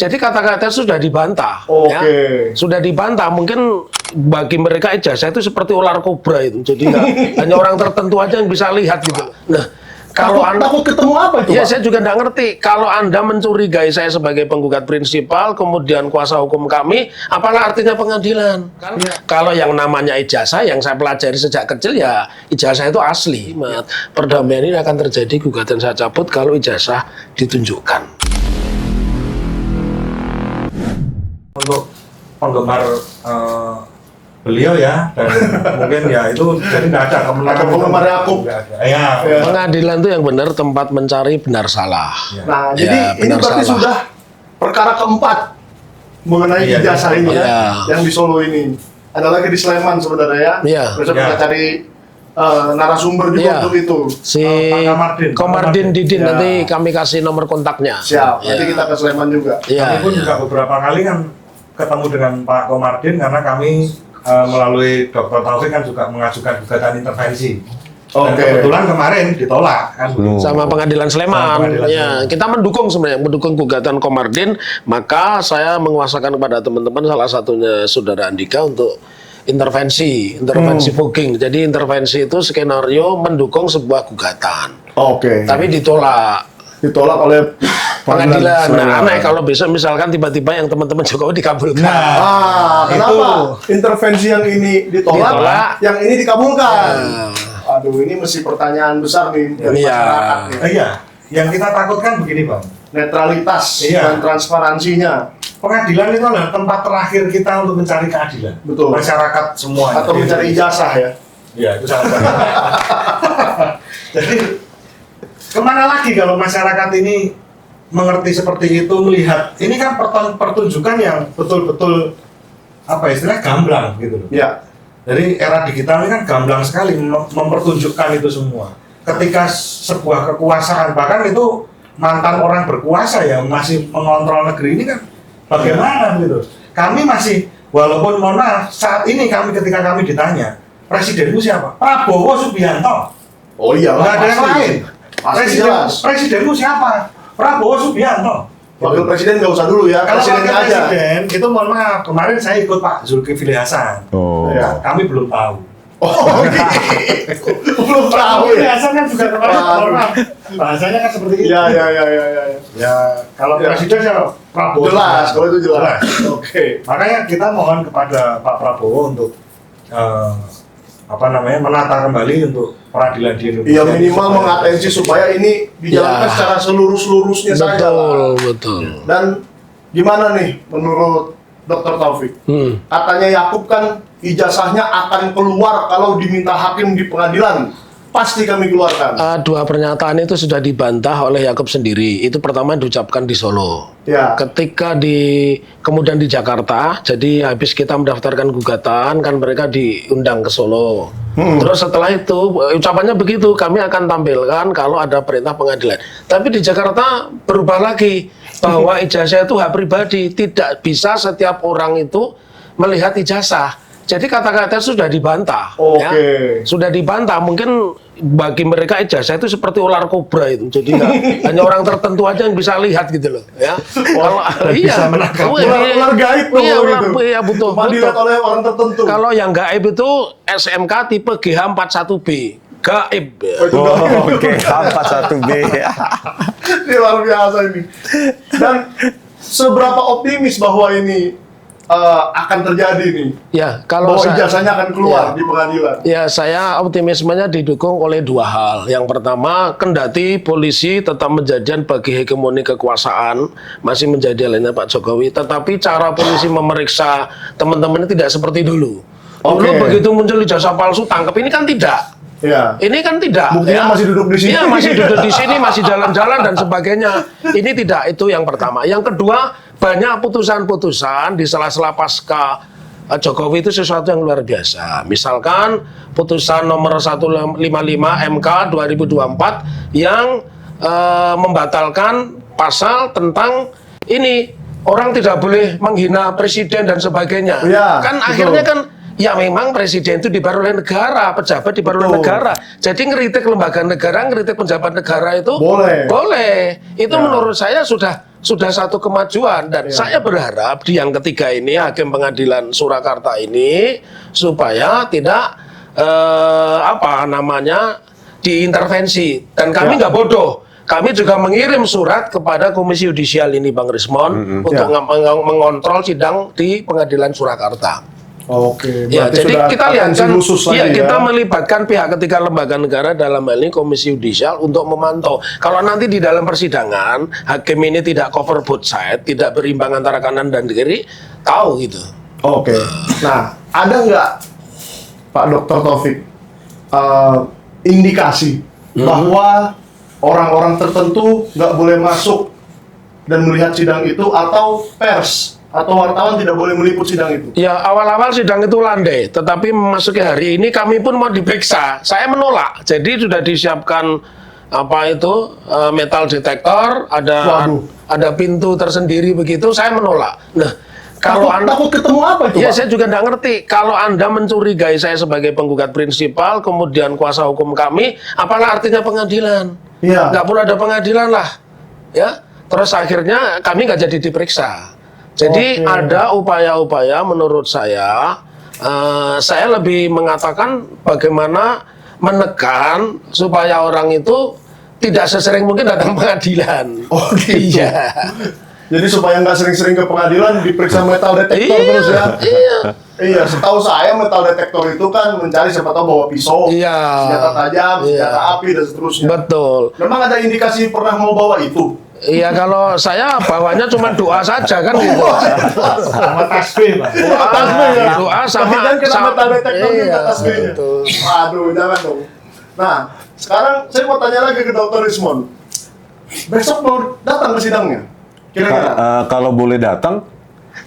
Jadi kata-kata sudah dibantah. Oke. Ya. Sudah dibantah. Mungkin bagi mereka ijazah itu seperti ular kobra itu. Jadi hanya orang tertentu aja yang bisa lihat gitu. Nah, kalau takut ketemu apa itu, ya Pak? saya juga nggak ngerti. Kalau Anda mencurigai saya sebagai penggugat prinsipal, kemudian kuasa hukum kami, apalah artinya pengadilan? Kan? Kalau yang namanya ijazah, yang saya pelajari sejak kecil ya ijazah itu asli. Perdamaian ini akan terjadi, gugatan saya cabut kalau ijazah ditunjukkan. Untuk penggemar beliau ya, dan mungkin ya itu jadi nggak ada kemenangan. Atau penggemar Yakub. Ya. Pengadilan itu yang benar tempat mencari benar salah. Nah, Ya, jadi ini benar berarti salah. sudah perkara keempat mengenai Iya, ijazah ini ya, iya. yang di Solo ini. Ada lagi di Sleman sebenarnya ya. Iya. Besok Iya. kita cari narasumber juga Iya. untuk itu. Si Pak Komardin Didin Ya. nanti kami kasih nomor kontaknya. Siap. Ya. Nanti kita ke Sleman juga. Iya, Kami pun iya. juga beberapa kali kan ketemu dengan Pak Komardin karena kami melalui Dr. Taufik kan juga mengajukan gugatan intervensi. Dan Oke. kebetulan kemarin ditolak kan. Sama Pengadilan Sleman. Sama Pengadilan Ya, Sleman. kita mendukung sebenarnya, mendukung gugatan Komardin. Maka saya menguasakan kepada teman-teman, salah satunya Saudara Andika, untuk intervensi booking. Jadi intervensi itu skenario mendukung sebuah gugatan. Oke. Tapi ditolak Ditolak oleh pengadilan. Sleman. Nah, aneh kalau besok misalkan tiba-tiba yang teman-teman Jokowi dikabulkan. Ah, kenapa? Intervensi yang ini ditolak, Ditolak. yang ini dikabulkan. Aduh, ini mesti pertanyaan besar nih dari Iya. masyarakat nih. Iya, yang kita takutkan begini Bang. Netralitas Iya. dan transparansinya. Pengadilan itu adalah tempat terakhir kita untuk mencari keadilan. Betul. Masyarakat semua. Atau mencari ijazah ya. Iya, itu sangat baik. Jadi kemana lagi kalau masyarakat ini mengerti seperti itu, melihat ini kan pertunjukan yang betul-betul apa istilah gamblang gitu loh. Ya. Jadi era digital ini kan gamblang sekali mempertunjukkan itu semua. Ketika sebuah kekuasaan, bahkan itu mantan orang berkuasa ya masih mengontrol negeri ini kan bagaimana gitu. Kami masih, walaupun mohon maaf, saat ini ketika kami ditanya, presidenmu siapa? Prabowo Subianto. Oh iya, Nggak ada yang pasti. lain. Pasti jelas. Presidenmu siapa? Prabowo Subianto. Wakil presiden nggak usah dulu ya, Kalau presidennya wakil aja. presiden, itu mohon maaf, kemarin saya ikut Pak Zulkifli Hasan. Oh. Ya. Kami belum tahu. Oh, gitu. Belum tahu Zulkifli ya. Hasan kan juga kemarin, mohon maaf, bahasanya kan seperti itu. Ya. Ya, kalau Ya. presiden ya Prabowo. Jelas, kalau itu jelas. Oke. Makanya kita mohon kepada Pak Prabowo untuk menata kembali untuk peradilan di Indonesia. Iya, minimal mengatensi supaya ini dijalankan Ya. secara selurus-lurusnya saja. Betul. Dan gimana nih menurut Dr. Taufik? Katanya Yakub kan ijazahnya akan keluar kalau diminta hakim di pengadilan. Pasti kami keluarkan. Dua pernyataan itu sudah dibantah oleh Yakub sendiri. Itu pertama diucapkan di Solo. Ya. Ketika kemudian di Jakarta, jadi habis kita mendaftarkan gugatan, kan mereka diundang ke Solo. Terus setelah itu ucapannya begitu, kami akan tampilkan kalau ada perintah pengadilan. Tapi di Jakarta berubah lagi bahwa ijazah itu hak pribadi, tidak bisa setiap orang itu melihat ijazah. Jadi kata-kata sudah dibantah. Oke. Ya. Sudah dibantah. Mungkin bagi mereka ijazah itu seperti ular kobra itu. Jadi hanya orang tertentu aja yang bisa lihat gitu loh. Ya. Kalau bisa menangkap. Ular gaib tuh Iya, gitu. iya betul. Cuma dilihat oleh orang tertentu. Kalau yang gaib itu SMK tipe GH41B. Gaib. Oh, oke, 41B. Ini luar biasa ini. Dan seberapa optimis bahwa ini akan terjadi nih? Ya, kalau Bahwa ijazahnya akan keluar Ya. di pengadilan. Ya, saya optimismenya didukung oleh dua hal. Yang pertama, kendati polisi tetap menjadikan bagi hegemoni kekuasaan, masih menjadi lainnya Pak Jokowi, tetapi cara polisi memeriksa teman-teman ini tidak seperti dulu. Dulu Oke. begitu muncul ijazah palsu tangkap, ini kan tidak. Ya. Ini kan tidak. Buktinya masih duduk di sini. Iya, masih duduk di sini, masih jalan-jalan dan sebagainya. Ini tidak, itu yang pertama. Yang kedua, banyak putusan-putusan di sela-sela pasca Jokowi itu sesuatu yang luar biasa. Misalkan putusan nomor 155 MK 2024 yang membatalkan pasal tentang ini, orang tidak boleh menghina presiden dan sebagainya. Ya, kan betul. akhirnya kan ya memang presiden itu dibaru oleh negara, pejabat dibaru oleh Betul. negara. Jadi ngeritik lembaga negara, ngeritik pejabat negara itu Boleh. boleh. Itu Ya. menurut saya sudah sudah satu kemajuan dan saya berharap di yang ketiga ini Hakim Pengadilan Surakarta ini supaya tidak diintervensi dan kami nggak bodoh. Kami juga mengirim surat kepada Komisi Yudisial ini Bang Rismon untuk mengontrol sidang di Pengadilan Surakarta. Oke, Ya, berarti jadi sudah kita lihat atensi kan, khusus lagi kita melibatkan pihak ketiga lembaga negara dalam hal ini Komisi Yudisial untuk memantau. Kalau nanti di dalam persidangan hakim ini tidak cover both side, tidak berimbang antara kanan dan kiri, tahu gitu. Oke. Nah, ada nggak Pak Dr. Taufik indikasi bahwa orang-orang tertentu nggak boleh masuk dan melihat sidang itu atau pers atau wartawan tidak boleh meliput sidang itu? Ya, awal-awal sidang itu landai, tetapi memasuki hari ini kami pun mau diperiksa. Saya menolak. Jadi sudah disiapkan metal detektor, ada pintu tersendiri begitu. Saya menolak. Nah, kalau takut ketemu apa itu, ya, Pak? saya juga nggak ngerti. Kalau Anda mencurigai saya sebagai penggugat prinsipal, kemudian kuasa hukum kami, apalah artinya pengadilan? Iya. Nggak perlu ada pengadilan lah, ya. Terus akhirnya kami nggak jadi diperiksa. Jadi ada upaya-upaya menurut saya lebih mengatakan bagaimana menekan supaya orang itu tidak sesering mungkin datang pengadilan. Oh gitu. Iya. Jadi supaya nggak sering-sering ke pengadilan diperiksa metal detektor terus ya? Iya. Iya, setahu saya metal detektor itu kan mencari siapa tahu bawa pisau, senjata tajam, senjata api dan seterusnya. Betul. Memang ada indikasi pernah mau bawa itu? Iya, kalau saya bawanya cuma doa saja kan gitu. Sama tasbih, Pak. Doa sama kena metal detektor di iya, tasbihnya. betul. Waduh, jangan dong. Nah, sekarang saya mau tanya lagi ke Dr. Rismon. Besok mau datang ke sidangnya? Kira-kira? Kalau boleh datang,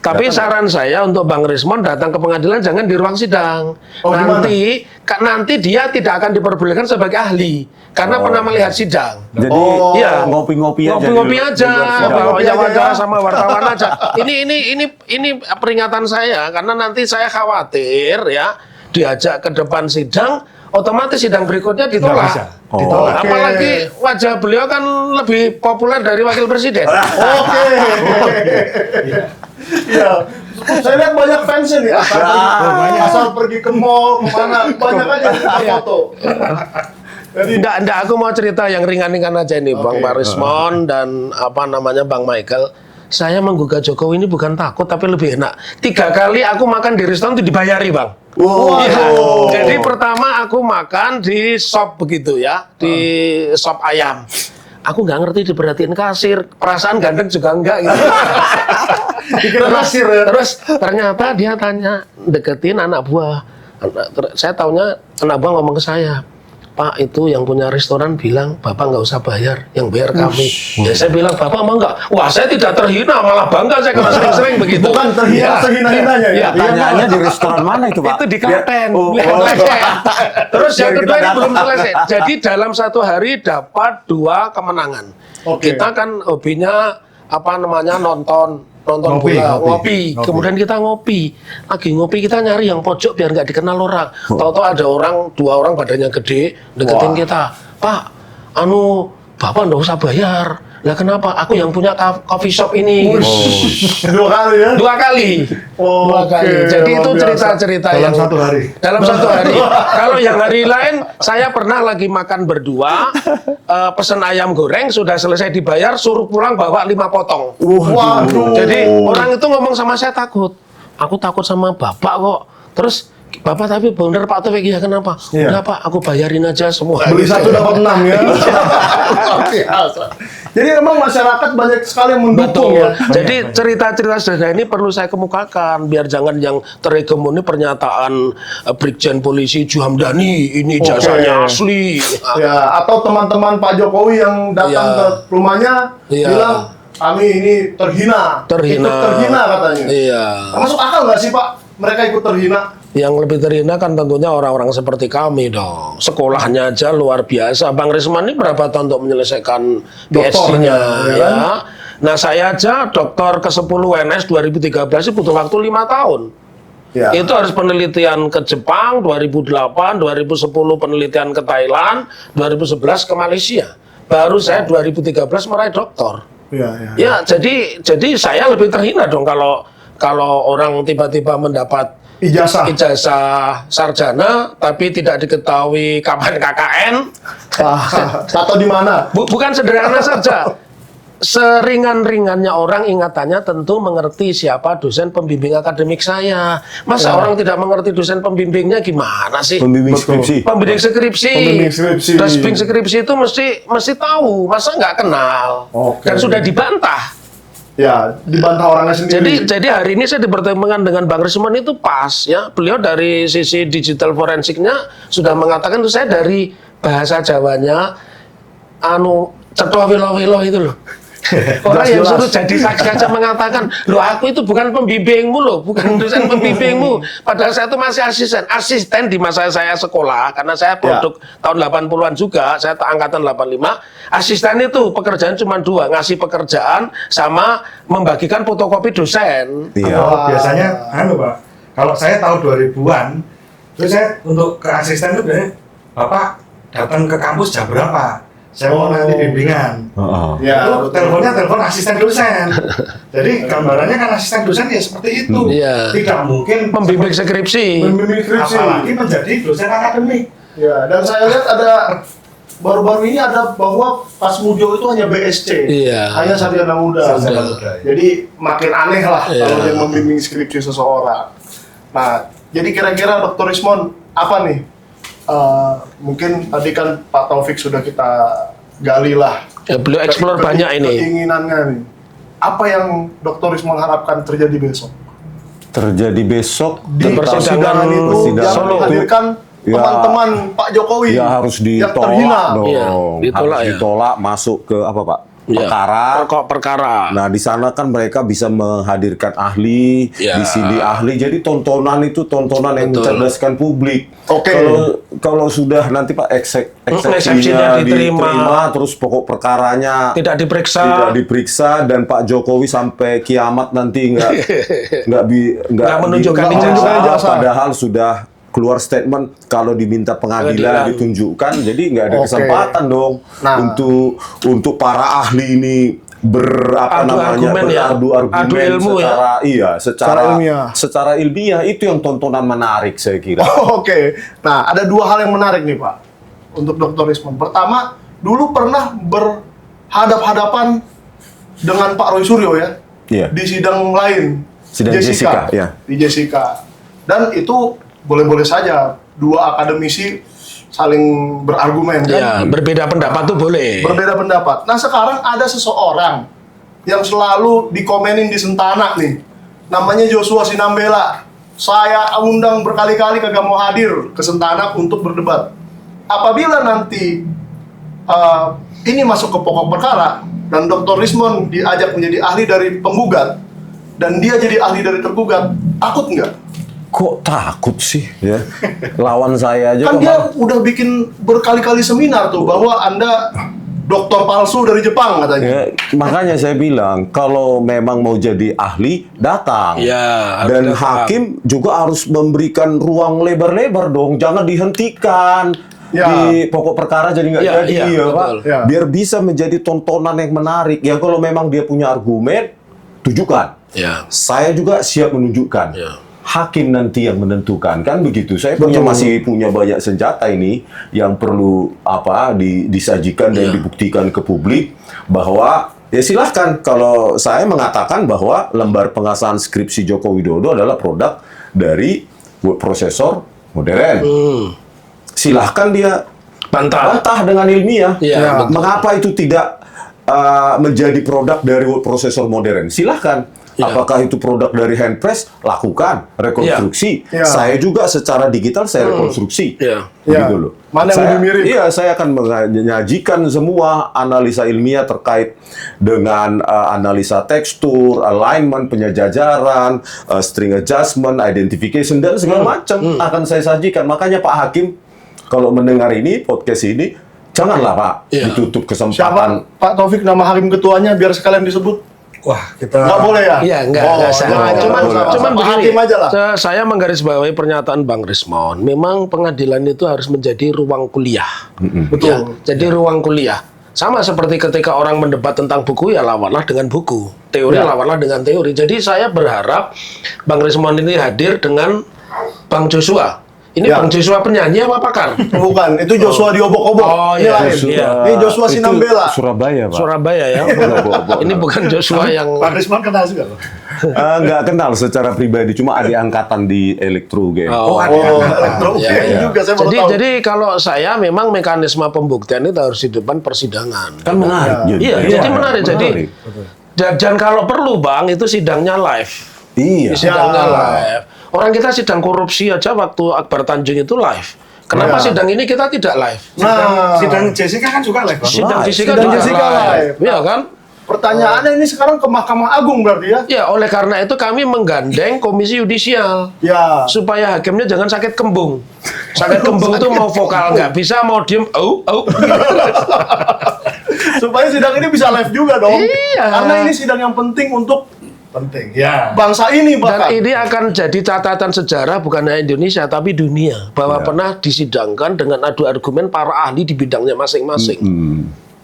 Tapi saran saya untuk Bang Rismon datang ke pengadilan jangan di ruang sidang. Oh, Nanti dia tidak akan diperbolehkan sebagai ahli karena pernah melihat sidang. jadi iya. ngopi-ngopi aja. Ngopi-ngopi aja, bawa Ngopi aja wawancara ya. sama wartawan aja. Ini peringatan saya karena nanti saya khawatir ya diajak ke depan sidang, otomatis sidang berikutnya ditolak. Nggak bisa. Ditolak. Oke. Apalagi wajah beliau kan lebih populer dari wakil presiden. Oke. Iya. Saya lihat banyak fansnya nih. Asal pergi ke mall, kemana, banyak aja foto. Jadi, Enggak, aku mau cerita yang ringan-ringan aja nih, Bang Rismon dan Bang Michael. Saya menggugat Jokowi ini bukan takut, tapi lebih enak. 3 kali aku makan di restoran itu dibayari, Bang. Iya. Jadi pertama aku makan di shop begitu ya, di shop ayam. Aku nggak ngerti diperhatiin kasir, perasaan ganteng juga enggak gitu. dikira kasir ya. Terus ternyata dia tanya, deketin anak buah. Saya taunya anak buah ngomong ke saya, Pak, itu yang punya restoran bilang Bapak nggak usah bayar, yang bayar kami. Ya saya bilang, Bapak mau nggak? Wah, saya tidak terhina, malah bangga saya kalau sering-sering begitu. Bukan terhina sehina-hinanya ya. Tanyaannya di restoran mana itu, Pak? Itu di Klaten. Oh, Terus yang Biar kedua kita ini belum datang. selesai. Jadi dalam 1 hari dapat 2 kemenangan. Oke. Kita kan hobinya nonton Ngopi, bola, ngopi. kemudian kita ngopi. Lagi ngopi kita nyari yang pojok biar nggak dikenal orang. Tahu-tahu ada 2 orang badannya gede deketin kita. Pak, Bapak nggak usah bayar. Lah kenapa? Aku yang punya coffee shop ini. 2 kali ya. 2 kali. Oh, 2 kali. oke, Jadi itu luar biasa. cerita-cerita Dalam yang 1 hari. Dalam 1 hari. Kalau yang hari lain, saya pernah lagi makan berdua, pesen ayam goreng, sudah selesai dibayar, suruh pulang bawa 5 potong. Waduh. Jadi orang itu ngomong sama saya takut. Aku takut sama Bapak kok. Terus Bapak tapi bener Pak Taufik, ya kenapa? Iya. Udah Pak, aku bayarin aja semua. Beli 1 dapat 6 ya. Luar biasa. Jadi memang masyarakat banyak sekali yang mendukung Betul. ya. Jadi cerita-cerita sederhana ini perlu saya kemukakan biar jangan yang terhegemoni pernyataan Brigjen Polisi Juhamdani ini jasanya asli. Ya, atau teman-teman Pak Jokowi yang datang Iya. ke rumahnya Iya. bilang kami ini terhina. Terhina. Ikut terhina katanya. Iya. Masuk akal nggak sih Pak? Mereka ikut terhina? Yang lebih terhina kan tentunya orang-orang seperti kami dong. Sekolahnya aja luar biasa. Bang Risman ini berapa tahun untuk menyelesaikan PhD-nya ya ya. kan? Nah saya aja doktor ke-10 UNS 2013 itu butuh waktu 5 tahun. Ya. Itu harus penelitian ke Jepang 2008, 2010 penelitian ke Thailand, 2011 ke Malaysia. Baru saya 2013 meraih doktor. Ya, jadi saya lebih terhina dong kalau orang tiba-tiba mendapat Ijazah. sarjana tapi tidak diketahui kapan KKN. Atau di mana? Bukan sederhana saja. Seringan-ringannya orang ingatannya tentu mengerti siapa dosen pembimbing akademik saya. Masa orang tidak mengerti dosen pembimbingnya gimana sih? Pembimbing Betul. skripsi. Pembimbing skripsi. Pembimbing skripsi. Pembimbing skripsi itu mesti tahu, masa nggak kenal? Oke. Dan sudah dibantah. Ya, dibantah orangnya sendiri. Jadi hari ini saya dipertemukan dengan Bang Rismon itu pas ya. Beliau dari sisi digital forensiknya sudah mengatakan itu saya dari bahasa Jawanya cetua wilo-wilo itu loh. Orang yang suruh jadi saksi aja mengatakan, loh aku itu bukan pembimbingmu loh, bukan dosen pembimbingmu. Padahal saya itu masih asisten di masa saya sekolah, karena saya produk tahun 80-an juga, saya angkatan 85. Asisten itu pekerjaan cuma dua, ngasih pekerjaan sama membagikan fotokopi dosen. Iya. Biasanya, Pak, kalau saya tahun 2000-an, terus saya untuk ke asisten itu biasanya, Bapak datang ke kampus jam berapa? Saya mau nanti bimbingan. Ya, Itu teleponnya telepon asisten dosen. Jadi gambarannya kan asisten dosen ya seperti itu. Iya. Tidak mungkin Pembimbing skripsi. Pembimbing skripsi. apalagi menjadi dosen akademik. Ya, dan saya lihat ada baru-baru ini ada bahwa pas Mujo itu hanya BSc. Iya. Hanya sarjana muda. Sarjana muda. Jadi makin aneh lah Iya. kalau dia membimbing skripsi seseorang. Nah, jadi kira-kira Dr. Rismon apa nih? Mungkin tadi kan Pak Taufik sudah kita gali lah. Ya, beliau explore banyak ini. Keinginannya nih. Apa yang Dr. Rismon harapkan terjadi besok? Terjadi besok Di persidangan persidangan itu persidangan yang Solo. menghadirkan Ya. teman-teman Pak Jokowi ya harus yang terhina. ditolak dong. Iya, ditolak Harus ya. ditolak masuk ke apa Pak? Ya, perkara. Nah, di sana kan mereka bisa menghadirkan ahli, Ya. di sini ahli. Jadi tontonan itu tontonan yang Betul. mencerdaskan publik. Oke. Kalau sudah nanti Pak Eksepsinya eksepsinya diterima. diterima, terus pokok perkaranya Tidak tidak diperiksa dan Pak Jokowi sampai kiamat nanti nggak menunjukkan ijazah. ijazah. Padahal sudah keluar statement kalau diminta pengadilan Pengadilan. ditunjukkan, jadi nggak ada Oke. kesempatan dong Nah. untuk para ahli ini Adu argumen ya. beradu argumen Adu ilmu ya. secara ilmiah itu yang tontonan menarik saya kira. Oke. Nah, ada dua hal yang menarik nih, Pak. Untuk Dr. Rismon. Pertama, dulu pernah berhadap-hadapan dengan Pak Roy Suryo ya. Iya. Di sidang lain. Sidang Jessica, ya. Di Jessica. Dan itu boleh-boleh saja dua akademisi saling berargumen kan. Ya, berbeda pendapat tuh boleh. Berbeda pendapat. Nah, sekarang ada seseorang yang selalu dikomenin di Sentana nih. Namanya Joshua Sinambela. Saya undang berkali-kali kagak mau hadir ke Sentana untuk berdebat. Apabila nanti ini masuk ke pokok perkara dan Dr. Rismon diajak menjadi ahli dari penggugat dan dia jadi ahli dari tergugat, takut nggak? Kok takut sih ya? Lawan saya aja Kan kok dia malah- udah bikin berkali-kali seminar tuh bahwa Anda dokter palsu dari Jepang katanya. Ya, makanya saya bilang kalau memang mau jadi ahli datang. Ya, harus Dan datang. hakim juga harus memberikan ruang lebar-lebar dong, jangan dihentikan. Ya. Di pokok perkara jadi nggak Ya, jadi iya, ya Pak. betul. Ya. Biar bisa menjadi tontonan yang menarik. Ya kalau memang dia punya argumen, tunjukkan. Ya. Saya juga siap menunjukkan. Ya. Hakim nanti yang menentukan kan begitu. Saya Betul. masih punya banyak senjata ini yang perlu disajikan dan Ya. dibuktikan ke publik bahwa ya silahkan kalau saya mengatakan bahwa lembar pengasahan skripsi Joko Widodo adalah produk dari word processor modern. Silahkan dia bantah dengan ilmiah. Iya, betul. Mengapa itu tidak menjadi produk dari word processor modern? Silahkan. Ya. Apakah itu produk dari handpress? Lakukan rekonstruksi. Ya. Saya juga secara digital saya rekonstruksi. Ya. Ya. Begitu loh. Mana yang Saya- lebih mirip? Iya, saya akan menyajikan semua analisa ilmiah terkait dengan analisa tekstur, alignment, penyejajaran, string adjustment, identification dan segala macam akan saya sajikan. Makanya Pak Hakim kalau mendengar ini podcast ini janganlah Pak Iya. ditutup kesempatan. Siapa Pak Taufik nama hakim ketuanya biar sekalian disebut? Wah, kita Nggak boleh ya? Iya, enggak usah. jangan, Cuman jangan. cuman Pak begini. hakim aja lah. Saya menggarisbawahi pernyataan Bang Rismon. Memang pengadilan itu harus menjadi ruang kuliah. Betul. Ya, jadi ruang kuliah. Sama seperti ketika orang mendebat tentang buku, ya lawanlah dengan buku. Teori lawanlah dengan teori. Jadi saya berharap Bang Rismond ini hadir dengan Bang Joshua. Ini Bang Joshua penyanyi apa pakar? Bukan, itu Joshua di obok-obok. Oh, Ini iya. lain. Iya. Ini Joshua Itu Sinambela. Surabaya, Pak. Surabaya ya. Ini bukan Joshua yang Pak Rismond kenal juga loh. Nggak kenal secara pribadi, cuma adik angkatan di Elektro game. Oh, elektro ya, ya. juga saya baru Jadi, tahu. jadi kalau saya memang mekanisme pembuktian itu harus di depan persidangan. Kan menarik. Iya, jadi menarik. Jadi Menarik. dan kalau perlu Bang itu sidangnya live. Iya. Sidangnya live. Orang kita sidang korupsi aja waktu Akbar Tanjung itu live. Kenapa Ya. sidang ini kita tidak live? Nah, Sidang Jessica kan juga live, Bang. Sidang Live. Jessica Sidang juga Jessica live. Iya kan? pertanyaannya ini sekarang ke Mahkamah Agung berarti ya? Ya, oleh karena itu kami menggandeng Komisi Yudisial. Ya. Supaya hakimnya jangan sakit kembung. Sakit kembung itu mau vokal nggak bisa, mau diem, Supaya sidang ini bisa live juga dong. Iya. Karena ini sidang yang penting untuk Penting. Ya. bangsa ini Dan bahkan. ini akan jadi catatan sejarah bukan hanya Indonesia tapi dunia bahwa pernah disidangkan dengan adu argumen para ahli di bidangnya masing-masing.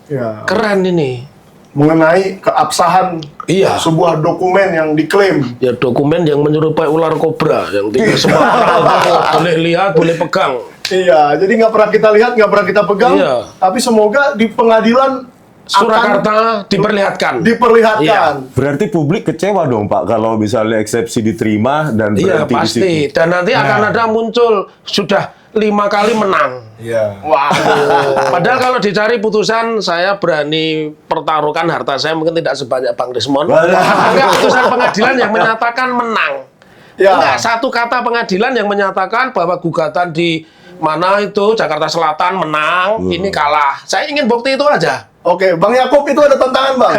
Ya. Keren ini. Mengenai keabsahan Iya. sebuah dokumen yang diklaim. Ya dokumen yang menyerupai ular kobra yang tidak semua orang boleh lihat, boleh pegang. Iya, jadi nggak pernah kita lihat, nggak pernah kita pegang. Iya. Tapi semoga di pengadilan Surakarta diperlihatkan. diperlihatkan. Iya. Berarti publik kecewa dong Pak kalau misalnya eksepsi diterima dan Iya berhenti di situ. pasti. Dan nanti akan ada muncul sudah 5 kali menang. Iya. Waduh. Padahal kalau dicari putusan, saya berani pertaruhkan harta saya mungkin tidak sebanyak Bang Rismond. Enggak, putusan pengadilan yang menyatakan menang. Ya. Enggak, satu kata pengadilan yang menyatakan bahwa gugatan di mana itu Jakarta Selatan menang, ini kalah. Saya ingin bukti itu aja. Oke, Bang Yakub itu ada tantangan, Bang.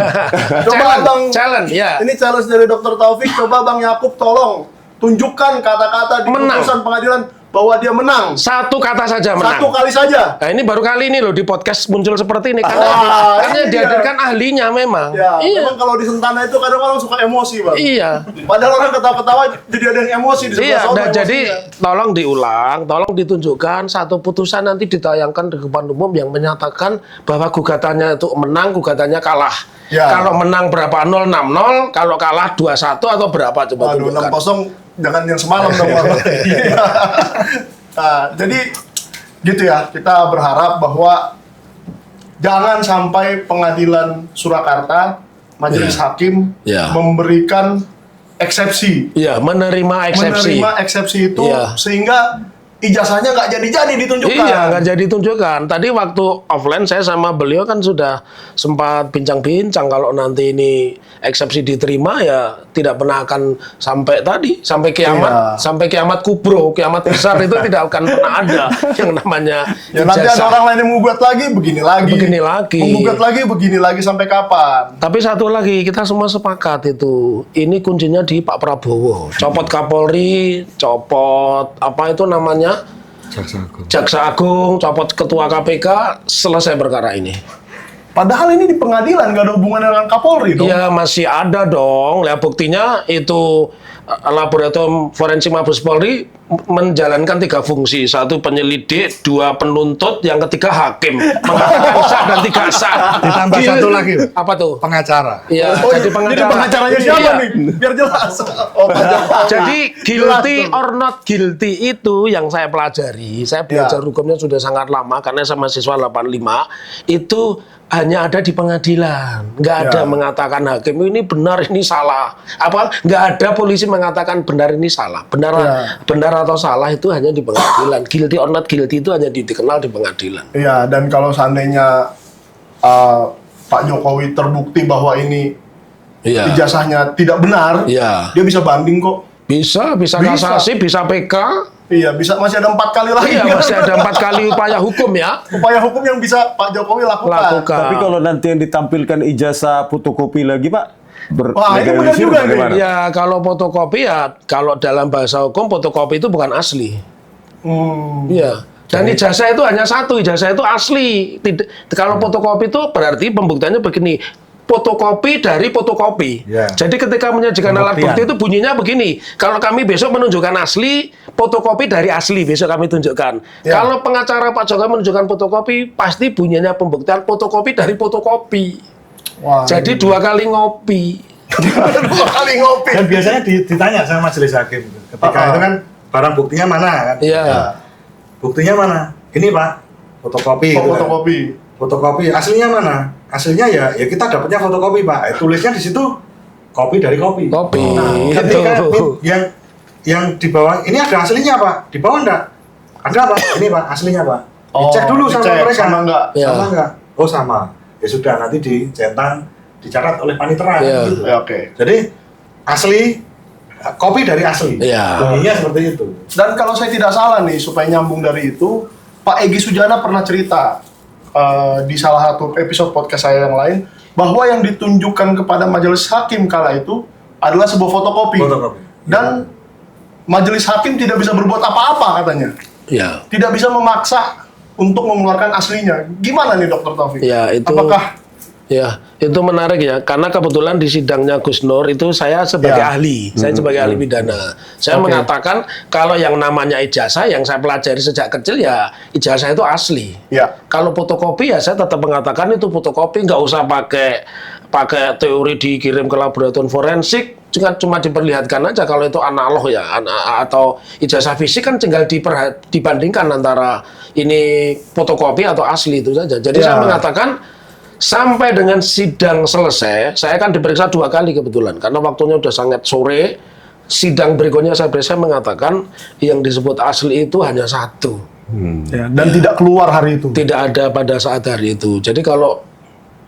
Coba Challenge, Bang, challenge, ya. Ini challenge dari Dr. Taufik. Coba Bang Yakub tolong tunjukkan kata-kata di Menang. putusan pengadilan bahwa dia menang. Satu kata saja menang. Satu kali saja. Nah, ini baru kali ini loh di podcast muncul seperti ini karena karena ini dihadirkan ahlinya memang. Ya, Iya. memang kalau di Sentana itu kadang orang suka emosi, Bang. Iya. Padahal orang ketawa-ketawa jadi ada yang emosi di sebelah Iya, sana. nah, jadi emosinya. tolong diulang, tolong ditunjukkan satu putusan nanti ditayangkan di depan umum yang menyatakan bahwa gugatannya itu menang, gugatannya kalah. Ya. Kalau menang berapa 0-6-0, kalau kalah 2-1 atau berapa coba Waduh, tunjukkan. 6-0 jangan yang semalam dong, Bang. Iya. Nah, jadi gitu ya, kita berharap bahwa jangan sampai pengadilan Surakarta, majelis hakim Ya. memberikan eksepsi. Iya, menerima eksepsi. Menerima eksepsi itu Iya. sehingga ijazahnya nggak jadi-jadi ditunjukkan. Iya, nggak jadi tunjukkan. Tadi waktu offline saya sama beliau kan sudah sempat bincang-bincang kalau nanti ini eksepsi diterima ya tidak pernah akan sampai tadi, sampai kiamat, Iya. sampai kiamat kubro, kiamat besar itu tidak akan pernah ada yang namanya Ya nanti ada ijazah. orang lain yang menggugat lagi, begini lagi. Begini lagi. Menggugat lagi, begini lagi sampai kapan? Tapi satu lagi, kita semua sepakat itu. Ini kuncinya di Pak Prabowo. Copot Kapolri, copot apa itu namanya? Jaksa Agung, copot Ketua KPK, selesai perkara ini. Padahal ini di pengadilan, nggak ada hubungannya dengan Kapolri dong. Ya masih ada dong. Lihat buktinya itu laboratorium forensik Mabes Polri menjalankan 3 fungsi. 1 penyelidik, 2 penuntut, yang ketiga hakim. Mengatakan sah dan tidak sah. Ditambah satu lagi. Apa tuh? Pengacara. Iya, Oh, jadi jadi pengacaranya siapa Iya. nih? Biar jelas. Oh, pengacara. Jadi Jelas guilty tuh. or not guilty itu yang saya pelajari. Saya belajar Ya. hukumnya sudah sangat lama karena saya mahasiswa 85. Itu hanya ada di pengadilan. Nggak ada Ya. mengatakan hakim ini benar ini salah. Apa? Nggak ada polisi mengatakan benar ini salah. Benar Ya. benar atau salah itu hanya di pengadilan. Guilty or not guilty itu hanya dikenal di pengadilan. Iya, dan kalau seandainya Pak Jokowi terbukti bahwa ini Iya. ijazahnya tidak benar, Iya. dia bisa banding kok. Bisa Bisa. kasasi, bisa PK. Iya, bisa masih ada 4 kali lagi. Iya, kan? masih ada 4 kali upaya hukum ya. Upaya hukum yang bisa Pak Jokowi lakukan. Tapi kalau nanti yang ditampilkan ijazah fotokopi lagi Pak, Wah, ini benar berlegalisir juga nih. bagaimana? Ya kalau fotokopi ya kalau dalam bahasa hukum fotokopi itu bukan asli. Iya. Dan ijazah itu hanya 1, ijazah itu asli. Tidak, kalau fotokopi itu berarti pembuktiannya begini. fotokopi dari fotokopi. Ya. Jadi ketika menyajikan alat Pembuktian. bukti itu bunyinya begini. Kalau kami besok menunjukkan asli, fotokopi dari asli besok kami tunjukkan. Ya. Kalau pengacara Pak Jokowi menunjukkan fotokopi, pasti bunyinya pembuktian fotokopi dari fotokopi. Wah, Jadi 2 kali ngopi. 2 kali ngopi. Dan biasanya ditanya sama majelis hakim ketika itu kan barang buktinya mana kan? Iya. Buktinya mana? Ini Pak, fotokopi. gitu kan. Fotokopi. Fotokopi. Aslinya mana? Aslinya ya kita dapatnya fotokopi Pak. Tulisnya di situ kopi dari kopi. Kopi. Nah, Itu. ketika yang di bawah ini ada aslinya Pak. Di bawah enggak? Ada Pak. Ini Pak aslinya Pak. Dicek dulu sama dicek, mereka. sama enggak? Ya. Sama enggak? Oh sama. Ya sudah nanti dicentang, dicatat oleh panitera Ya. gitu. Ya, oke. Jadi asli kopi dari asli. Iya. Bunyinya seperti itu. Dan kalau saya tidak salah nih, supaya nyambung dari itu, Pak Egy Sujana pernah cerita di salah satu episode podcast saya yang lain, bahwa yang ditunjukkan kepada majelis hakim kala itu adalah sebuah fotokopi. Fotokopi. Dan majelis hakim tidak bisa berbuat apa-apa katanya. Ya. Tidak bisa memaksa untuk mengeluarkan aslinya. Gimana nih Dokter Taufik? Ya, itu Apakah ya, itu menarik ya, karena kebetulan di sidangnya Gus Nur itu saya sebagai Ya. ahli, saya sebagai ahli pidana. Saya Oke. mengatakan kalau yang namanya ijazah yang saya pelajari sejak kecil ya ijazah itu asli. ya? Kalau fotokopi ya saya tetap mengatakan itu fotokopi, nggak usah pakai teori dikirim ke laboratorium forensik, cuma diperlihatkan aja kalau itu analog ya, atau ijazah fisik kan tinggal dibandingkan antara ini fotokopi atau asli itu saja. Jadi Ya. saya mengatakan sampai dengan sidang selesai, saya kan diperiksa 2 kali kebetulan karena waktunya udah sangat sore. Sidang berikutnya saya mengatakan yang disebut asli itu hanya 1. Ya, dan tidak keluar hari itu. Tidak ada pada saat hari itu. Jadi kalau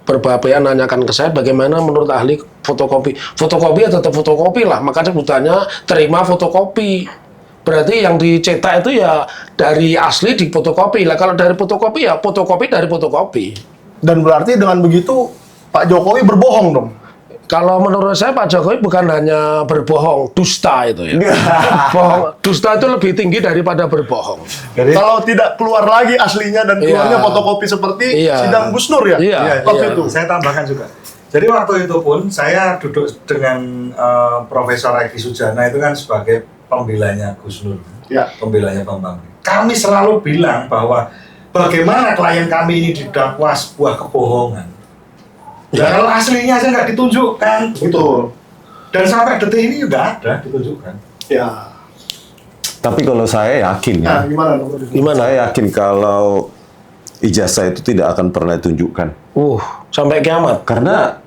berbapaian nanyakan ke saya bagaimana menurut ahli fotokopi. Fotokopi ya tetap fotokopi lah, maka sebutannya terima fotokopi. Berarti yang dicetak itu ya dari asli di fotokopi lah. Kalau dari fotokopi ya fotokopi dari fotokopi. Dan berarti dengan begitu Pak Jokowi berbohong dong. Kalau menurut saya Pak Jokowi bukan hanya berbohong, dusta itu ya. Bohong, dusta itu lebih tinggi daripada berbohong. Jadi Kalau tidak keluar lagi aslinya dan keluarnya Iya. fotokopi seperti Iya. sidang Gus Nur ya? Iya, Waktu iya. itu. saya tambahkan juga. Jadi waktu itu pun saya duduk dengan Profesor Egy Sujana itu kan sebagai pembelanya Gus Nur, Ya. pembelanya Bambang. Kami selalu bilang bahwa bagaimana klien kami ini didakwa sebuah kebohongan. Ya kalau aslinya aja nggak ditunjukkan, Betul. Dan sampai detik ini juga ada ditunjukkan. Ya. Tapi kalau saya yakin Nah, ya, gimana Dokter? Gimana? saya yakin kalau ijazah itu tidak akan pernah ditunjukkan. Sampai kiamat. Karena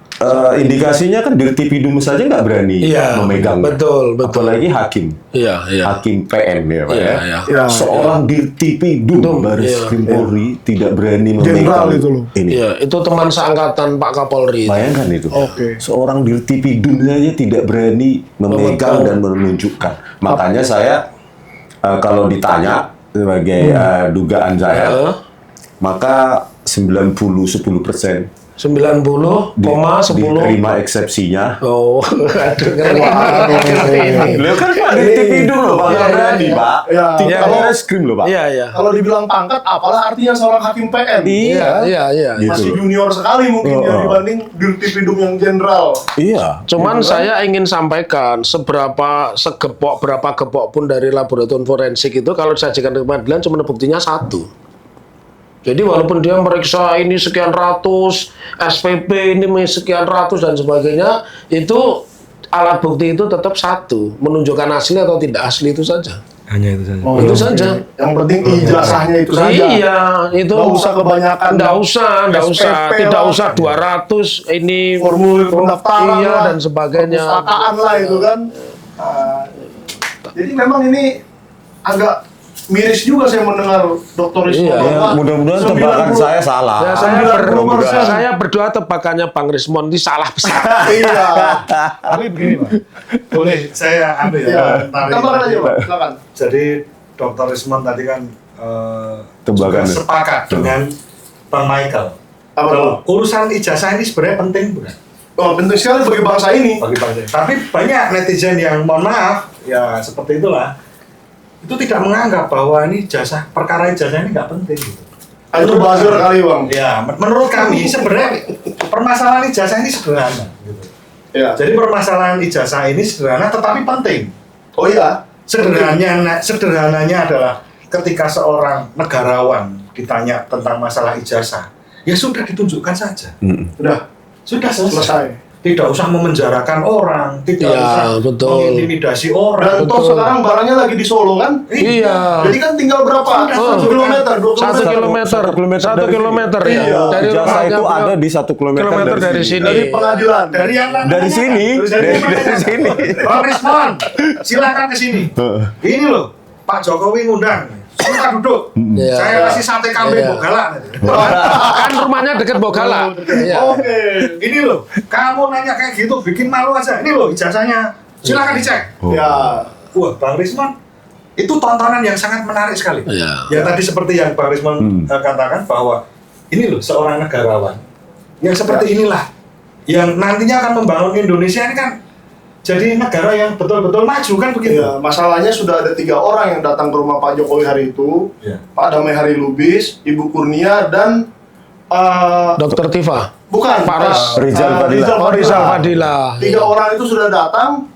indikasinya kan Dirtipidum saja nggak berani Iya, memegang. betul. Apalagi hakim. Iya. Hakim PM ya Pak Iya, ya. iya. Ya. Seorang Dirtipidum Baris Krim Polri tidak berani Jenderal memegang itu loh. ini. Iya, itu teman seangkatan Pak Kapolri. Bayangkan itu. Oke. Seorang Dirtipidum saja tidak berani memegang dan menunjukkan. Makanya saya kalau ditanya sebagai dugaan saya, Heeh. maka 90-10% 90,10. diterima eksepsinya. Oh, aduh, ngeri. Beliau kan Pak Dirtipidum loh, Pak. Iya, Nggak berani, iya. Pak. Iya. Tidak Iya. Baris Krim loh, Pak. Iya, iya. Kalau dibilang pangkat, apalah artinya seorang hakim PM? Iya. Gitu. Masih junior sekali mungkin ya dibanding Dirtipidum yang jenderal. Iya. Cuman saya ingin sampaikan berapa gepok pun dari laboratorium forensik itu kalau disajikan ke pengadilan cuma buktinya 1. Jadi walaupun dia meriksa ini sekian ratus, SPP ini sekian ratus dan sebagainya, itu alat bukti itu tetap 1, menunjukkan asli atau tidak asli itu saja. Hanya itu saja. Itu saja. Yang penting ijazahnya itu saja. Iya, itu Nggak usah kebanyakan. Nggak usah, SPP tidak lah. usah 200 ini Formulir pendaftaran iya lah, dan sebagainya. perpustakaan lah itu kan. Jadi memang ini agak miris juga saya mendengar Dr. Rismon. Iya, bahwa Mudah-mudahan 90 tebakan saya salah. Ya, saya berdoa tebakannya Bang Rismon ini salah besar. Iya. Tapi begini Pak, boleh saya ambil Iya. ya komentari. Gambaran aja Pak, silakan. Jadi Dr. Rismon tadi kan Tebakan. juga sepakat dengan Bang Michael. Apa Kalau urusan ijazah ini sebenarnya penting bukan? Oh, penting sekali bagi bangsa ini. Bagi bangsa. Tapi banyak netizen yang mohon maaf, ya seperti itulah. Itu tidak menganggap bahwa ini perkara ijazah ini nggak penting gitu. Itu buzzer kali Bang. Ya, menurut kami sebenarnya permasalahan ijazah ini sederhana. Gitu. Ya. Jadi permasalahan ijazah ini sederhana tetapi penting. Oh iya. Sederhananya adalah ketika seorang negarawan ditanya tentang masalah ijazah, ya sudah ditunjukkan saja. Sudah selesai. Tidak usah memenjarakan orang, tidak usah mengintimidasi orang. Dan toh sekarang barangnya lagi di Solo kan? Iya. Jadi kan tinggal berapa? 1 kilometer, 2 kilometer. 1 kilometer ya. Iya. Dari Ijazah itu rumahnya ada di 1 kilometer dari sini. Dari pengadilan. Dari yang Dari sini, dari sini. Bang Rismon, silakan ke sini. Ini loh, Pak Jokowi ngundang. Silakan duduk. Iya. Saya kasih sate kambing Iya. Bogala. Kan rumahnya deket Bogala. Iya. Oke, ini loh. Kamu nanya kayak gitu, bikin malu aja. Ini loh ijazahnya. Silakan dicek. Ya. Wah, Bang Rismon, itu tontonan yang sangat menarik sekali. Iya. Ya tadi seperti yang Bang Rismon katakan bahwa ini loh seorang negarawan yang seperti inilah yang nantinya akan membangun Indonesia ini kan jadi negara yang betul-betul maju kan begitu. Ya, masalahnya sudah ada 3 orang yang datang ke rumah Pak Jokowi hari itu. Ya. Pak Damai Hari Lubis, Ibu Kurnia, dan Dokter Tifa. bukan Rizal Fadila. Oh, Rizal Fadila. 3 orang itu sudah datang,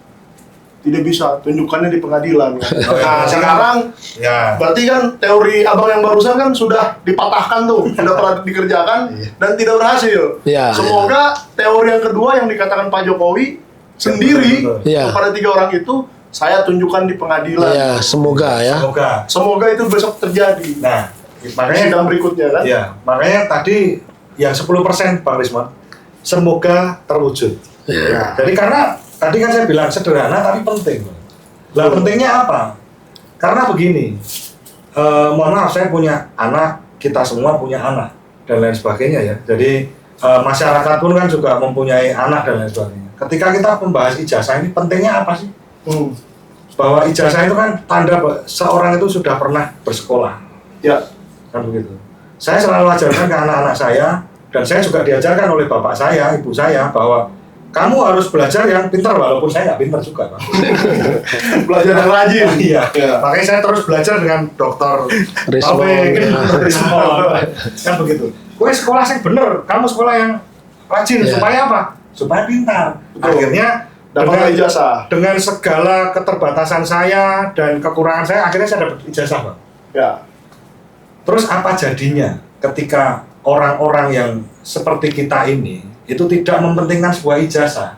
tidak bisa tunjukkannya di pengadilan. Nah, sekarang Ya. berarti kan teori abang yang barusan kan sudah dipatahkan tuh, sudah pernah dikerjakan dan tidak berhasil. Iya, Semoga teori yang kedua yang dikatakan Pak Jokowi sendiri Iya. kepada 3 orang itu saya tunjukkan di pengadilan. Iya, semoga ya. Semoga. Semoga itu besok terjadi. Nah, Sidang makanya berikutnya kan? ya, makanya tadi yang 10% Bang Rismon semoga terwujud. Iya. Jadi karena tadi kan saya bilang sederhana tapi penting. Lah pentingnya apa? Karena begini, mohon maaf saya punya anak, kita semua punya anak dan lain sebagainya ya. Jadi masyarakat pun kan juga mempunyai anak dan lain sebagainya. Ketika kita membahas ijazah ini pentingnya apa sih? Bahwa ijazah itu kan tanda seorang itu sudah pernah bersekolah. Ya. Kan begitu. Saya selalu ajarkan ke anak-anak saya dan saya juga diajarkan oleh bapak saya, ibu saya bahwa kamu harus belajar yang pintar walaupun saya nggak pintar juga, Pak. Belajar yang rajin. Iya. Ya. Makanya saya terus belajar dengan dokter Rismon. Kan begitu. Kowe sekolah yang bener, kamu sekolah yang rajin Iya. supaya apa? Supaya pintar. Betul. Akhirnya Dapat ijazah. dengan segala keterbatasan saya dan kekurangan saya, akhirnya saya dapat ijazah, Pak. Ya. Terus apa jadinya ketika orang-orang yang seperti kita ini itu tidak mementingkan sebuah ijazah?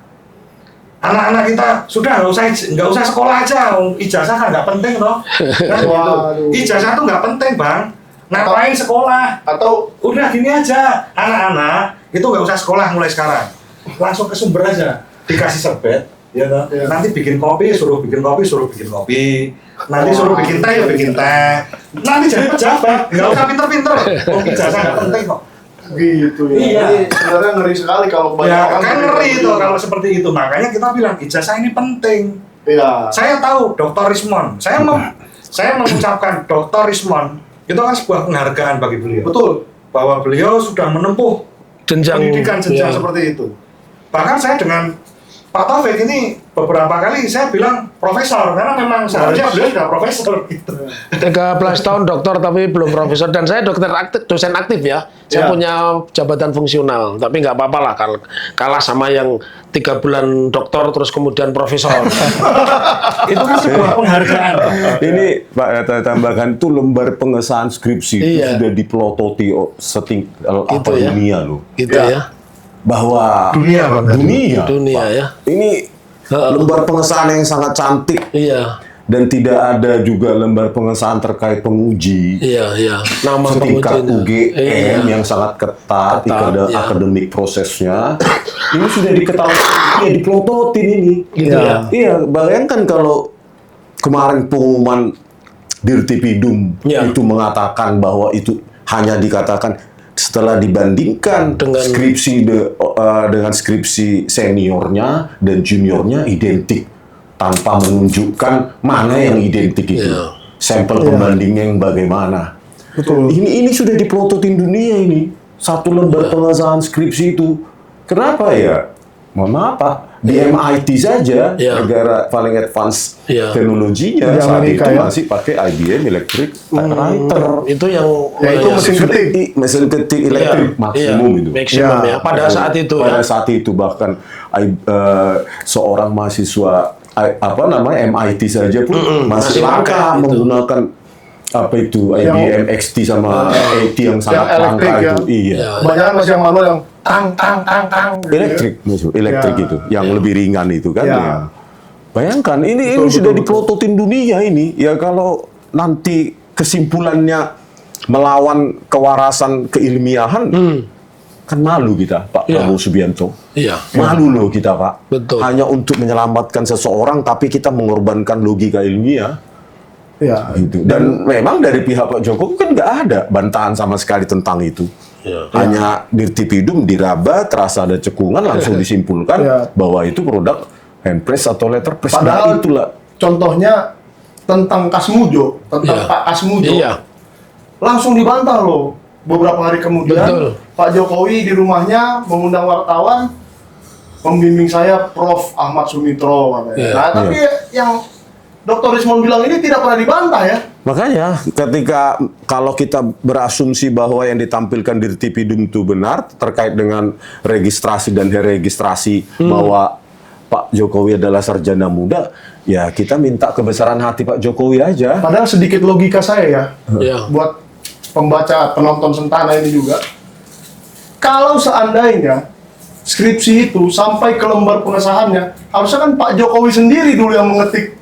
Anak-anak kita sudah nggak usah sekolah aja, ijazah kan nggak penting toh. Kan gitu. Waduh. Ijazah tuh nggak penting, Bang. Ngapain sekolah? Atau Udah gini aja, anak-anak itu nggak usah sekolah mulai sekarang, langsung ke sumber aja, dikasih serbet, ya toh. Iya. Nanti bikin kopi, suruh bikin kopi. Nanti suruh bikin teh, ya bikin teh. Nanti jadi pejabat, nggak usah pinter-pinter. Oh, ijazah nggak penting kok. gitu ya. Iya. Jadi sebenarnya ngeri sekali kalau Ya kebanyakan. kan ngeri itu kalau seperti itu. Makanya kita bilang ijazah ini penting. Iya. Saya tahu Dr. Rismon. Saya mengucapkan Dr. Rismon itu kan sebuah penghargaan bagi beliau. Betul. Bahwa beliau sudah menempuh pendidikan jenjang ya. seperti itu. Bahkan saya dengan Pak Taufik ini beberapa kali saya bilang profesor karena memang seharusnya beliau sudah profesor gitu. 13 tahun dokter tapi belum profesor, dan saya dokter aktif, dosen aktif ya. Saya Ya. punya jabatan fungsional, tapi nggak apa-apa lah kalah sama yang 3 bulan dokter terus kemudian profesor. Itu kan sebuah penghargaan. Ini Pak tambahkan itu lembar pengesahan skripsi itu Iya. sudah dipelototi Gitu ya. dunia loh. Gitu Ya. ya. Bahwa Dunia, Bang. Dunia ya. ini lembar pengesahan yang sangat cantik Iya. dan tidak ada juga lembar pengesahan terkait penguji. Iya, iya. Nama Setingkat pengujinya. UGM Iya. yang sangat ketat, Ketat, ya. akademik prosesnya ini sudah diketahui, ya dipelototin ini. Gitu ya. Iya, bayangkan kalau kemarin pengumuman Dirtipidum Ya. itu mengatakan bahwa itu hanya dikatakan setelah dibandingkan Dengan- dengan skripsi seniornya dan juniornya identik tanpa menunjukkan mana yang identik itu. Iya. Sampel pembandingnya yang bagaimana. Betul. Ini sudah dipelototin dunia ini. Satu lembar pengesahan skripsi itu. Kenapa ya? Mohon maaf Pak, Di MIT saja, Iya. negara paling advance Iya. teknologinya Di saat Amerika, itu ya. masih pakai IBM Electric Typewriter. Itu yang Ya, itu mesin ketik. Mesin ketik elektrik Iya, maksimum iya, itu. maksimum Ya. ya. Pada saat itu Pada ya. saat itu bahkan seorang mahasiswa MIT saja pun masih masih langka pakai itu. menggunakan apa itu IBM XT sama AT yang sangat yang langka elektrik, itu. ya. Iya. Kebanyakan masih yang manual yang tang gitu ya. Elektrik Ya. itu yang lebih ringan itu kan. Ya. Ya. Bayangkan ini Betul, sudah betul, diprototin dunia ini. Ya kalau nanti kesimpulannya melawan kewarasan keilmiahan, kan malu kita, Pak Ya. Prabowo Subianto. Iya. Malu loh kita, Pak. Betul. Hanya untuk menyelamatkan seseorang, tapi kita mengorbankan logika ilmiah. Ya. Gitu. Dan memang dari pihak Pak Jokowi kan nggak ada bantahan sama sekali tentang itu. Ya. Hanya dirtipidum, diraba, terasa ada cekungan, langsung disimpulkan Ya. bahwa itu produk handpress atau letterpress. Nah, Padahal itulah. contohnya tentang Kasmujo, tentang Iya. Pak Kasmujo. Iya. Langsung dibantah loh. Beberapa hari kemudian Betul. Pak Jokowi di rumahnya mengundang wartawan, membimbing saya Prof. Ahmad Sumitro katanya. Iya. Nah, tapi yang Dr. Rismon bilang ini tidak pernah dibantah ya. Makanya ketika kalau kita berasumsi bahwa yang ditampilkan di Dirtipidum itu benar terkait dengan registrasi dan deregistrasi bahwa Pak Jokowi adalah sarjana muda, ya kita minta kebesaran hati Pak Jokowi aja. Padahal sedikit logika saya ya, Iya. buat pembaca, penonton Sentana ini juga. Kalau seandainya skripsi itu sampai ke lembar pengesahannya, harusnya kan Pak Jokowi sendiri dulu yang mengetik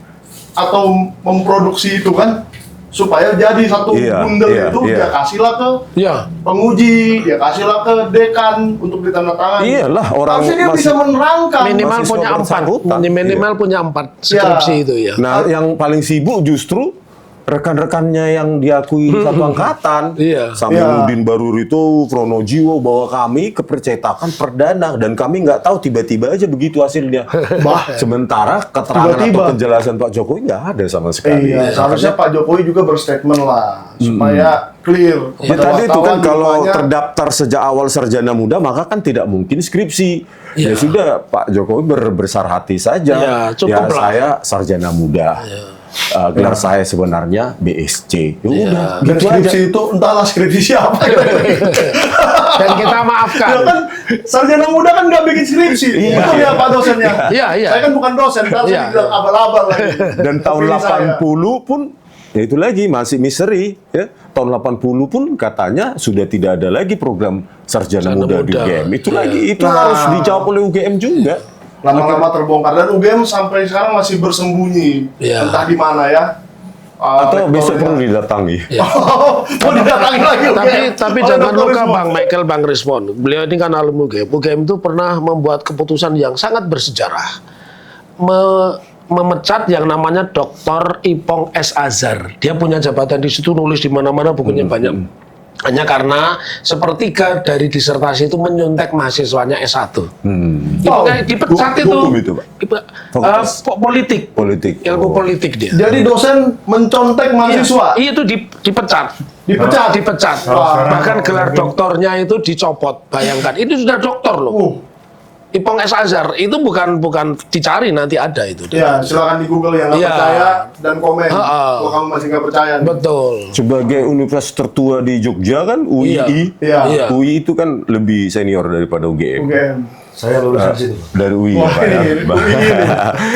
atau memproduksi itu kan, supaya jadi satu Iya, bundel iya, itu iya. dia kasihlah ke Iya. penguji, dia kasihlah ke dekan untuk ditandatangani. Iyalah, orang harusnya dia masih- bisa menerangkan. Minimal mahasiswa punya 4. bersangkutan. Minimal punya 4 skripsi itu ya. Nah, yang paling sibuk justru rekan-rekannya yang diakui satu angkatan. Iya. Samiruddin Barurito, Pronojiwo bahwa kami kepercetakan perdana dan kami nggak tahu tiba-tiba aja begitu hasilnya. Bah. Sementara keterangan Tiba-tiba. atau penjelasan Pak Jokowi nggak ada sama sekali. Iya, seharusnya Pak Jokowi juga berstatement lah supaya clear. Ya, kepada tadi itu kan wartawan di kalau rumahnya. terdaftar sejak awal sarjana muda maka kan tidak mungkin skripsi. Ya Iya. sudah Pak Jokowi berbesar hati saja. Ya, cukup lah. Saya sarjana muda. Gelar saya sebenarnya BSc. Ya udah, Dan gitu skripsi aja. itu entahlah skripsi siapa. Dan kita maafkan. Ya kan sarjana muda kan nggak bikin skripsi. Iya. Betul ya Pak dosennya? Iya, iya. Saya kan bukan dosen, ntar Iya. saya bilang abal-abal lagi. Dan tahun Opini saya. 80 pun ya itu lagi masih misteri ya. Tahun 80 pun katanya sudah tidak ada lagi program sarjana Sarjana muda di muda. UGM. Itu Iya. lagi itu Nah. harus dijawab oleh UGM juga. Lama-lama terbongkar dan UGM sampai sekarang masih bersembunyi. Iya. Entah di mana ya. Atau besok rektornya. perlu didatangi. Mau didatangi lagi Tapi oleh jangan Dr. lupa Rismon. Bang Michael, Bang Rismon. Beliau ini kan alumni UGM. UGM itu pernah membuat keputusan yang sangat bersejarah. Memecat yang namanya Dr. Ipong S. Azhar. Dia punya jabatan di situ, nulis di mana-mana, bukunya banyak. Hanya karena sepertiga dari disertasi itu menyontek mahasiswanya S1. Oh, Dipecat hukum itu, Pak? Fakultas Politik. Politik. Ilmu Oh. politik dia. Jadi dosen mencontek mahasiswa. Iya, itu dipecat. Dipecat? Dipecat. Wah. Bahkan gelar doktornya itu dicopot. Bayangkan, itu sudah doktor loh. Ipong S. Azhar itu bukan dicari, nanti ada itu. Ya, silakan di Google yang nggak Iya. percaya dan komen. Ha-ha. Kalau kamu masih nggak percaya. Betul. Sebagai universitas tertua di Jogja kan UII. Iya. Iya. UI itu kan lebih senior daripada UGM. UGM. Saya lulusan situ. Dari UI Wah, Pak, ya. ini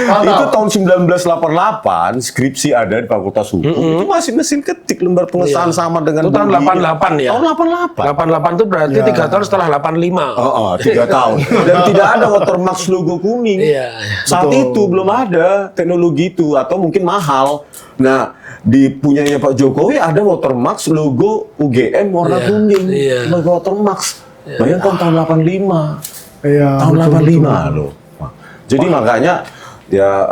Mantap. Itu tahun 1988 skripsi ada di Fakultas Hukum. Itu masih mesin ketik lembar pengesahan Iya. sama dengan Itu tahun UI. 88 ya? Tahun 88. 88 itu berarti 3 tahun setelah 85. Oh, 3 tahun. Dan tidak ada watermark logo kuning. Iya. Saat Betul. itu belum ada teknologi itu atau mungkin mahal. Nah, di punyanya Pak Jokowi ada watermark logo UGM warna Iya, kuning. iya. Logo watermark. Bayangkan tahun 85. Iya. Tahun betul, 85 loh. Wah. Jadi makanya ya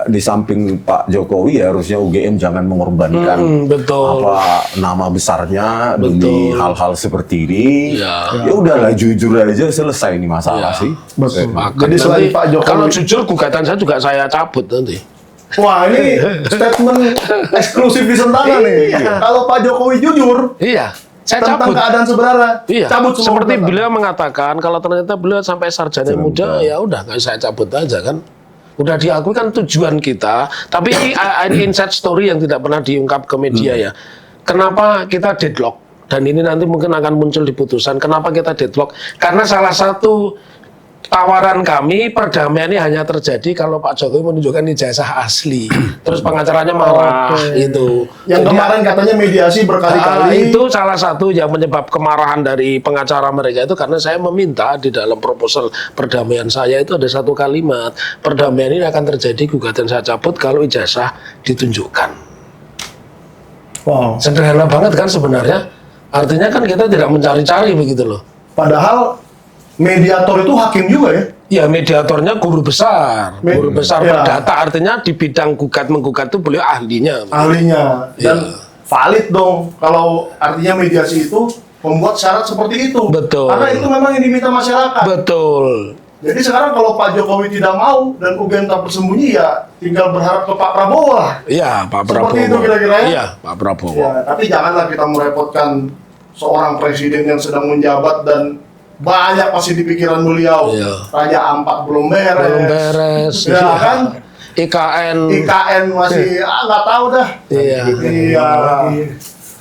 di samping Pak Jokowi ya harusnya UGM jangan mengorbankan betul. apa nama besarnya demi Betul. hal-hal seperti ini. Ya. Ya udahlah jujur aja selesai ini masalah Ya. sih. Betul. Sepakat. Jadi selain Nanti Pak Jokowi. kalau jujur gugatan saya juga saya cabut nanti. Wah, ini statement eksklusif di Sentana nih. Iya. Kalau Pak Jokowi jujur, Iya. Saya tentang cabut. keadaan sebenarnya. Iya, Cabut semua seperti gugatan. beliau mengatakan kalau ternyata beliau sampai sarjana muda, ya udah nggak saya cabut aja kan. Udah diakui kan tujuan kita, tapi ini inside story yang tidak pernah diungkap ke media ya. Kenapa kita deadlock? Dan ini nanti mungkin akan muncul di putusan. Kenapa kita deadlock? Karena salah satu tawaran kami perdamaian ini hanya terjadi kalau Pak Jokowi menunjukkan ijazah asli. Terus pengacaranya marah itu. Yang Jadi, kemarin katanya mediasi berkali-kali. itu salah satu yang menyebab kemarahan dari pengacara mereka itu karena saya meminta di dalam proposal perdamaian saya itu ada satu kalimat, perdamaian ini akan terjadi gugatan saya cabut kalau ijazah ditunjukkan. Wow. Sederhana banget kan sebenarnya. Artinya kan kita tidak mencari-cari begitu loh. Padahal mediator itu hakim juga ya. Ya mediatornya guru besar, guru besar ya. perdata artinya di bidang menggugat itu beliau ahlinya. Ahlinya. Dan Iya. valid dong kalau artinya mediasi itu membuat syarat seperti itu. Betul. Karena itu memang yang diminta masyarakat. Betul. Jadi sekarang kalau Pak Jokowi tidak mau dan UGM tak bersembunyi ya tinggal berharap ke Pak Prabowo lah. Iya Pak Prabowo. Seperti itu kira-kira ya? Iya Pak Prabowo. Ya, tapi janganlah kita merepotkan seorang presiden yang sedang menjabat dan banyak pasti di pikiran beliau. Iya. Raja Ampat belum beres. Belum beres. Ya Iya. kan? IKN. IKN masih nggak tahu dah. Iya. Iya.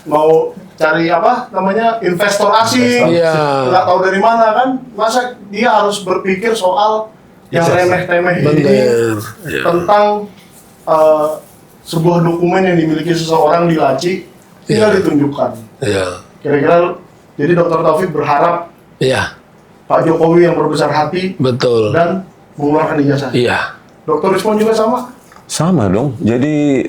Mau cari apa namanya investor asing. Iya. Nggak tahu dari mana kan? Masa dia harus berpikir soal yang remeh-temeh ini Bener. Iya. tentang sebuah dokumen yang dimiliki seseorang di laci tinggal Iya. ditunjukkan. Iya. Kira-kira jadi Dr. Taufik berharap Iya. Pak Jokowi yang berbesar hati Betul. dan mengeluarkan ijazah. Iya. Dr. Rizwan juga sama. Sama dong. Jadi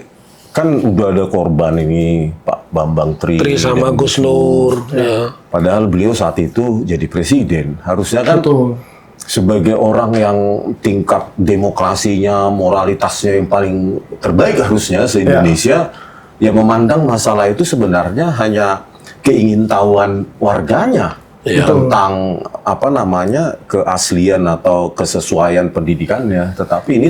kan udah ada korban ini Pak Bambang Tri sama dan Gus Nur. Ya. Padahal beliau saat itu jadi presiden. Harusnya kan sebagai orang yang tingkat demokrasinya, moralitasnya yang paling terbaik harusnya se-Indonesia, ya memandang masalah itu sebenarnya hanya keingintahuan warganya tentang apa namanya keaslian atau kesesuaian pendidikannya. Tetapi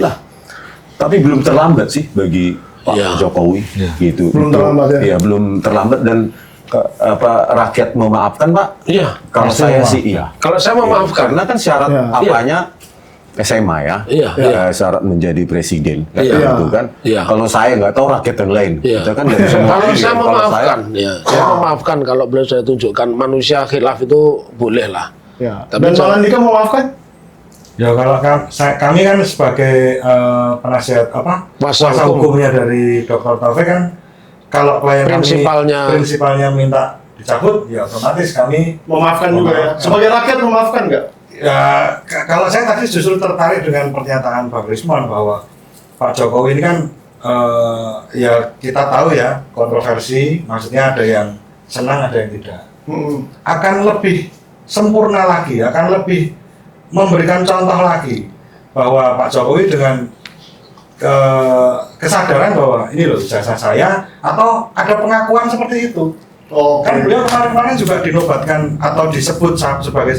belum terlambat sih bagi Pak Jokowi gitu. Belum terlambat ya? Iya, belum terlambat dan rakyat memaafkan Pak? Iya. Kalau saya sih iya. Kalau saya memaafkan. Karena kan syarat apanya SMA ya, Iya. syarat menjadi presiden, kan Iya. gitu kan. Iya. Kalau saya nggak tahu rakyat yang lain, Iya. kita kan nggak bisa Kalau mewakili. saya Kalau memaafkan, ya. Saya memaafkan kalau beliau saya tunjukkan manusia khilaf itu boleh lah. Ya. Tapi Dan Bang Andika memaafkan? Ya kalau kami kan sebagai penasihat Kuasa kuasa hukum. hukumnya dari Dr. Taufik kan, kalau klien prinsipalnya minta dicabut, ya otomatis kami Memaafkan juga ya. Sebagai rakyat memaafkan nggak? ya kalau saya tadi justru tertarik dengan pernyataan Bang Rismon bahwa Pak Jokowi ini kan ya kita tahu ya kontroversi, maksudnya ada yang senang ada yang tidak. Akan lebih sempurna lagi, akan lebih memberikan contoh lagi bahwa Pak Jokowi dengan kesadaran bahwa ini loh ijazah saya atau ada pengakuan seperti itu. Kan beliau kemarin-kemarin juga dinobatkan atau disebut sebagai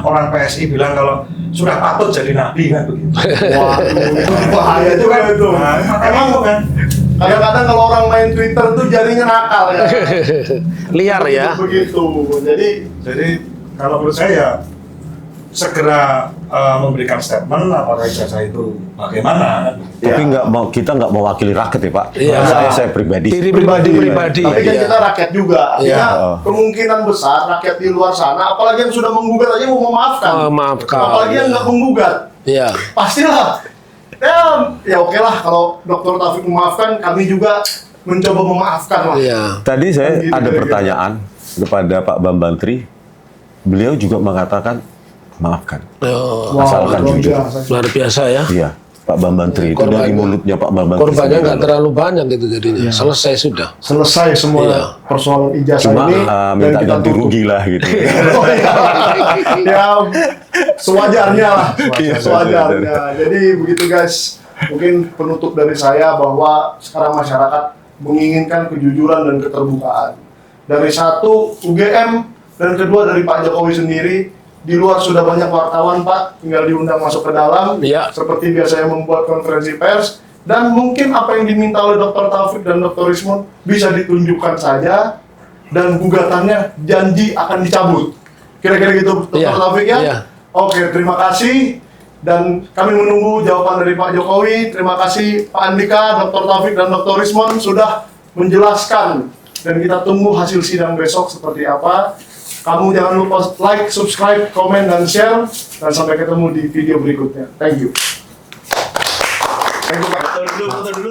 orang PSI bilang kalau sudah patut jadi nabi kan begitu. Waduh, itu bahaya juga itu. Emang kan Kadang-kadang kalau orang main Twitter tuh jadinya nakal ya. Liar ya. Begitu. jadi kalau menurut saya segera memberikan statement apakah ijazah itu bagaimana. Tapi kita nggak mewakili rakyat ya Pak. Iya. Saya pribadi. Diri pribadi. Tapi kan Iya. kita rakyat juga. Iya. Artinya kemungkinan besar rakyat di luar sana, apalagi yang sudah menggugat aja mau memaafkan. Memaafkan. Apalagi yang nggak menggugat. Iya. Pastilah. Ya oke lah kalau Dr. Taufik memaafkan, kami juga mencoba memaafkan lah. Iya. Tadi saya Gitu, ada kira-kira. pertanyaan kepada Pak Bambang Tri. Beliau juga mengatakan maafkan. Oh, Asalkan luar jujur. biasa. luar biasa ya. Iya, Pak Bambang Tri itu Korbannya. dari mulutnya Pak Bambang Tri. Korbannya sendiri. nggak terlalu banyak gitu jadinya. Selesai sudah. Selesai semua Iya. persoalan ijazah Cuma ini minta dan kita ganti tutup. rugi lah gitu. Oh, iya. Ya sewajarnya lah, Iya, sewajarnya. Jadi begitu guys, mungkin penutup dari saya bahwa sekarang masyarakat menginginkan kejujuran dan keterbukaan. Dari satu UGM dan kedua dari Pak Jokowi sendiri. Di luar sudah banyak wartawan Pak, tinggal diundang masuk ke dalam. Iya. Seperti biasanya membuat konferensi pers. Dan mungkin apa yang diminta oleh Dr. Taufik dan Dr. Rismon bisa ditunjukkan saja dan gugatannya janji akan dicabut. Kira-kira gitu, Dr. Iya, Taufik ya? iya. Oke, terima kasih. Dan kami menunggu jawaban dari Pak Jokowi. Terima kasih Pak Andika, Dr. Taufik, dan Dr. Rismon sudah menjelaskan. Dan kita tunggu hasil sidang besok seperti apa. Kamu jangan lupa like, subscribe, komen, dan share. Dan sampai ketemu di video berikutnya. Thank you. Thank you, Pak. Foto dulu.